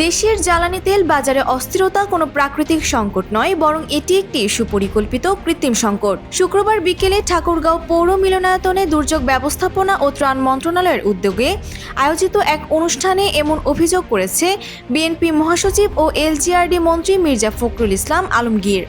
দেশের জ্বালানি তেল বাজারে অস্থিরতা কোনো প্রাকৃতিক সংকট নয়, বরং এটি একটি সুপরিকল্পিত কৃত্রিম সংকট। শুক্রবার বিকেলে ঠাকুরগাঁও পৌর মিলনায়তনে দুর্যোগ ব্যবস্থাপনা ও ত্রাণ মন্ত্রণালয়ের উদ্যোগে আয়োজিত এক অনুষ্ঠানে এমন অভিযোগ করেছে বিএনপি মহাসচিব ও এলজিআরডি মন্ত্রী মির্জা ফখরুল ইসলাম আলমগীর।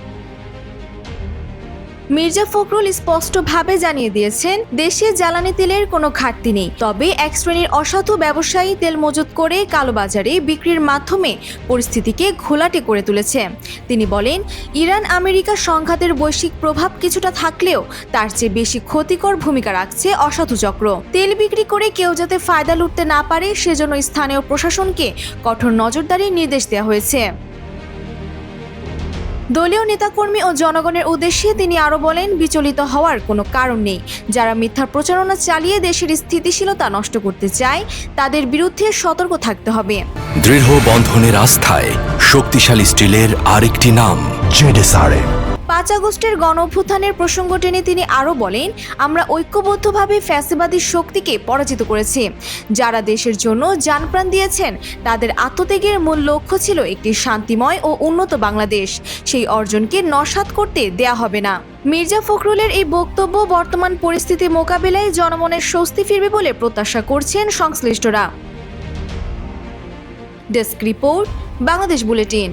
মির্জা ফখরুল স্পষ্টভাবে জানিয়ে দিয়েছেন, দেশে জ্বালানি তেলের কোনো ঘাটতি নেই। তবে এক শ্রেণীর অসাধু ব্যবসায়ী তেল মজুত করে কালোবাজারে বিক্রির মাধ্যমে পরিস্থিতিকে ঘোলাটে করে তুলেছে। তিনি বলেন, ইরান আমেরিকা সংঘাতের বৈশ্বিক প্রভাব কিছুটা থাকলেও তার চেয়ে বেশি ক্ষতিকর ভূমিকা রাখছে অসাধু চক্র। তেল বিক্রি করে কেউ যাতে ফায়দা লুটতে না পারে সেজন্য স্থানীয় প্রশাসনকে কঠোর নজরদারির নির্দেশ দেওয়া হয়েছে। দলীয় নেতাকর্মী ও জনগণের উদ্দেশ্যে তিনি আরও বলেন, বিচলিত হওয়ার কোনো কারণ নেই। যারা মিথ্যা প্রচারণা চালিয়ে দেশের স্থিতিশীলতা নষ্ট করতে চায় তাদের বিরুদ্ধে সতর্ক থাকতে হবে। দৃঢ় বন্ধনের আস্থায় শক্তিশালী স্টিলের আরেকটি নাম জেডএসআরএম। 5 আগস্টের গণঅভ্যুত্থানের প্রসঙ্গ টেনে তিনি আরও বলেন, আমরা ঐক্যবদ্ধভাবে ফ্যাসিবাদী শক্তিকে পরাজিত করেছি। যারা দেশের জন্য জানপ্রাণ দিয়েছেন তাদের আত্মত্যাগের মূল লক্ষ্য ছিল একটি শান্তিময় ও উন্নত বাংলাদেশ। সেই অর্জনকে নস্যাৎ করতে দেয়া হবে না। মির্জা ফখরুলের এই বক্তব্য বর্তমান পরিস্থিতি মোকাবেলায় জনমনের স্বস্তি ফিরবে বলে প্রত্যাশা করছেন সংশ্লিষ্টরা। Desk report, Bangladesh bulletin.